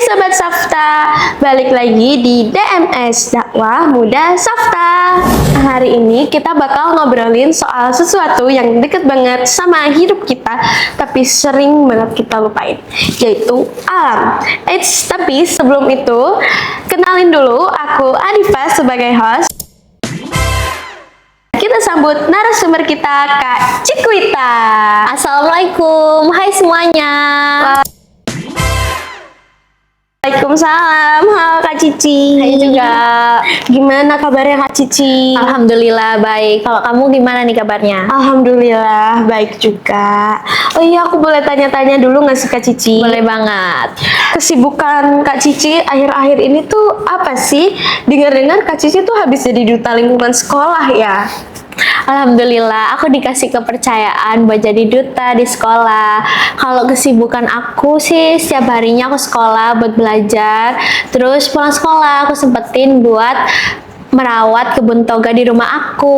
Sobat Safta, balik lagi di DMS Dakwah Muda Safta. Hari ini kita bakal ngobrolin soal sesuatu yang deket banget sama hidup kita, tapi sering banget kita lupain, yaitu alam. Tapi sebelum itu, kenalin dulu aku Adifa sebagai host. Kita sambut narasumber kita, Kak Cikwita. Assalamualaikum, hai semuanya. Waalaikumsalam, halo Kak Cici. Hai juga. Gimana kabarnya Kak Cici? Alhamdulillah baik. Kalau kamu gimana nih kabarnya? Alhamdulillah baik juga. Oh iya, aku boleh tanya-tanya dulu nggak sih Kak Cici? Boleh banget. Kesibukan Kak Cici akhir-akhir ini tuh apa sih? Dengar-dengar Kak Cici tuh habis jadi duta lingkungan sekolah ya? Alhamdulillah, aku dikasih kepercayaan buat jadi duta di sekolah. Kalau kesibukan aku sih, setiap harinya aku sekolah buat belajar. Terus pulang sekolah, aku sempetin buat merawat kebun toga di rumah aku.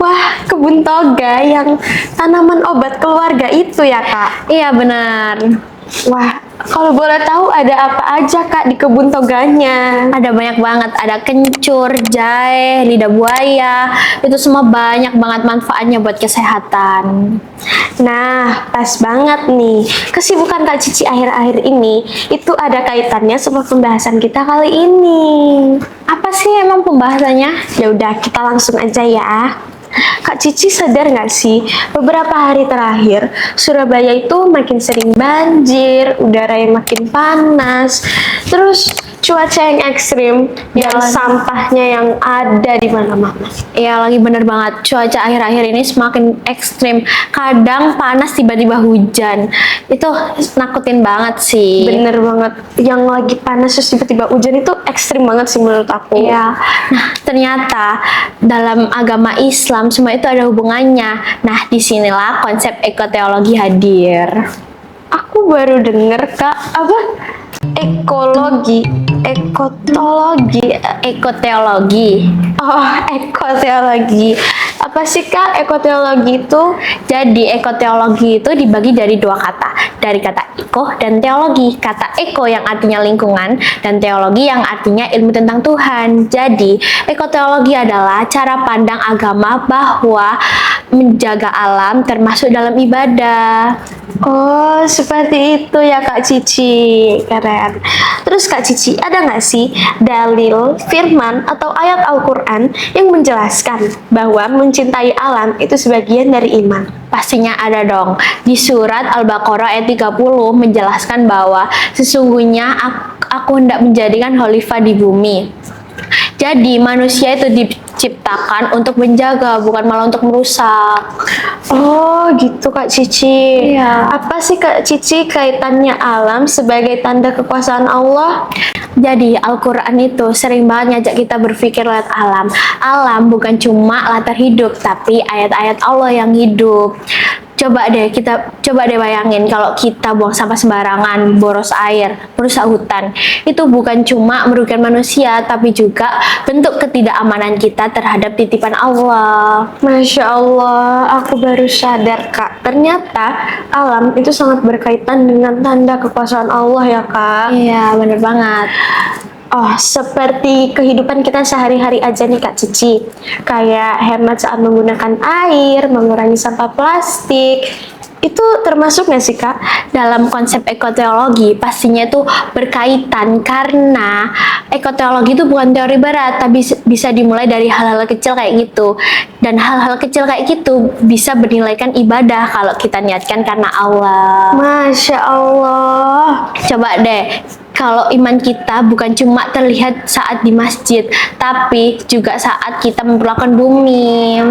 Wah, kebun toga yang tanaman obat keluarga itu ya Kak? Iya benar. Wah, kalau boleh tahu ada apa aja Kak di kebun toganya? Ada banyak banget, ada kencur, jahe, lidah buaya. Itu semua banyak banget manfaatnya buat kesehatan. Nah, pas banget nih. Kesibukan Kak Cici akhir-akhir ini itu ada kaitannya sama pembahasan kita kali ini. Apa sih emang pembahasannya? Ya udah, kita langsung aja ya. Kak Cici sadar nggak sih, beberapa hari terakhir Surabaya itu makin sering banjir, udara yang makin panas, terus cuaca yang ekstrim, dan sampahnya yang ada di mana-mana. Iya lagi bener banget, cuaca akhir-akhir ini semakin ekstrim. Kadang panas tiba-tiba hujan. Itu nakutin banget sih. Bener banget, yang lagi panas terus tiba-tiba hujan itu ekstrim banget sih menurut aku. Iya. Nah, ternyata dalam agama Islam semua itu ada hubungannya. Nah, disinilah konsep ekoteologi hadir. Aku baru denger Kak, apa? Ekoteologi. Oh, ekoteologi. Apa sih Kak ekoteologi itu? Jadi ekoteologi itu dibagi dari dua kata, dari kata eko dan teologi. Kata eko yang artinya lingkungan dan teologi yang artinya ilmu tentang Tuhan. Jadi ekoteologi adalah cara pandang agama bahwa menjaga alam termasuk dalam ibadah. Oh, seperti itu ya Kak Cici. Keren. Terus Kak Cici, ada nggak sih dalil, firman, atau ayat Al-Quran yang menjelaskan bahwa mencintai alam itu sebagian dari iman? Pastinya ada dong. Di surat Al-Baqarah ayat 30 menjelaskan bahwa sesungguhnya aku hendak menjadikan khalifah di bumi. Jadi manusia itu diciptakan untuk menjaga, bukan malah untuk merusak. Oh gitu Kak Cici. Iya. Apa sih Kak Cici kaitannya alam sebagai tanda kekuasaan Allah? Jadi Al-Quran itu sering banget ngajak kita berpikir lewat alam. Alam bukan cuma latar hidup, tapi ayat-ayat Allah yang hidup. Coba deh bayangin kalau kita buang sampah sembarangan, boros air, merusak hutan. Itu bukan cuma merugikan manusia, tapi juga bentuk ketidakamanan kita terhadap titipan Allah. Masya Allah, aku baru sadar Kak. Ternyata alam itu sangat berkaitan dengan tanda kekuasaan Allah ya Kak. Iya, bener banget. Oh, seperti kehidupan kita sehari-hari aja nih Kak Cici. Kayak hemat saat menggunakan air, mengurangi sampah plastik. Itu termasuk nggak sih Kak? Dalam konsep ekoteologi pastinya itu berkaitan, karena ekoteologi itu bukan teori berat, tapi bisa dimulai dari hal-hal kecil kayak gitu. Dan hal-hal kecil kayak gitu bisa bernilaikan ibadah kalau kita niatkan karena Allah. Masya Allah. Coba deh, kalau iman kita bukan cuma terlihat saat di masjid, tapi juga saat kita memperlakukan bumi.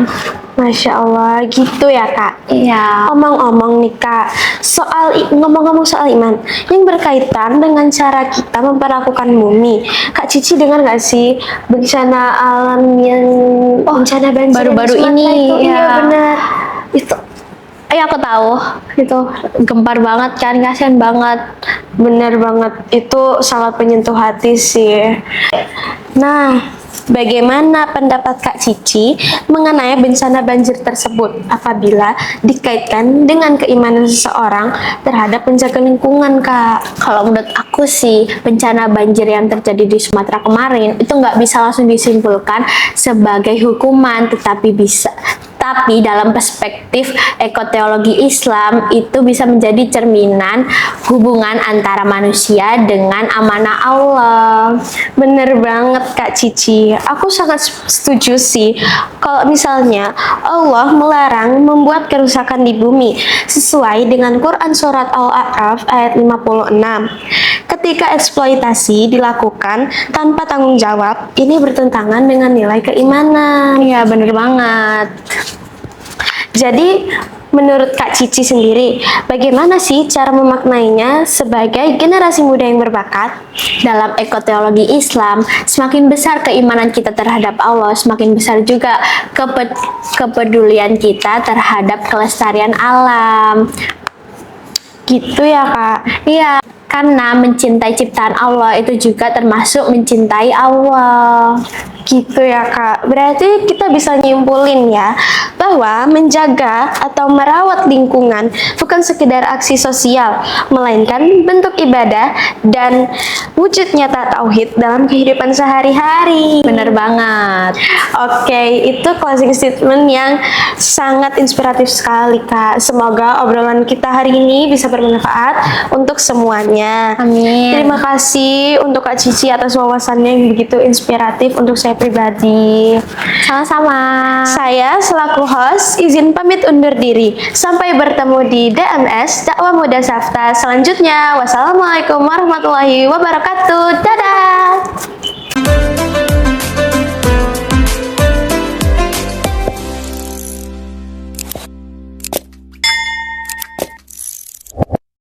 Masya Allah, gitu ya Kak. Iya. Ngomong-ngomong nih Kak, ngomong-ngomong soal iman yang berkaitan dengan cara kita memperlakukan bumi. Kak Cici dengar nggak sih bencana alam yang bencana banjir baru-baru yang di Sumatera ini, itu? ya. Iya benar. Itu Aku tahu, itu gempar banget kan, kasihan banget. benar banget, itu sangat menyentuh hati sih. Nah, Bagaimana pendapat Kak Cici mengenai bencana banjir tersebut apabila dikaitkan dengan keimanan seseorang terhadap penjaga lingkungan, Kak? Kalau menurut aku sih, bencana banjir yang terjadi di Sumatera kemarin itu nggak bisa langsung disimpulkan sebagai hukuman, tapi dalam perspektif ekoteologi Islam itu bisa menjadi cerminan hubungan antara manusia dengan amanah Allah. Bener banget Kak Cici, aku sangat setuju sih kalau misalnya Allah melarang membuat kerusakan di bumi sesuai dengan Quran Surat Al-A'raf ayat 56. Ketika eksploitasi dilakukan tanpa tanggung jawab, ini bertentangan dengan nilai keimanan. Iya, bener banget. Jadi, menurut Kak Cici sendiri, bagaimana sih cara memaknainya sebagai generasi muda yang berbakat? Dalam ekoteologi Islam, semakin besar keimanan kita terhadap Allah, semakin besar juga kepedulian kita terhadap kelestarian alam. Gitu ya, Kak? Iya, karena mencintai ciptaan Allah itu juga termasuk mencintai Allah. Gitu ya, Kak. Berarti kita bisa nyimpulin ya bahwa menjaga atau merawat lingkungan bukan sekedar aksi sosial, melainkan bentuk ibadah dan wujud nyata tauhid dalam kehidupan sehari-hari. Bener banget. Oke, itu closing statement yang sangat inspiratif sekali, Kak. Semoga obrolan kita hari ini bisa bermanfaat untuk semuanya. Amin. Terima kasih untuk Kak Cici atas wawasannya yang begitu inspiratif untuk saya pribadi. Sama-sama. Saya selaku host izin pamit undur diri. Sampai bertemu di DMS Dakwah Muda Safta selanjutnya. Wassalamualaikum warahmatullahi wabarakatuh. Dadah.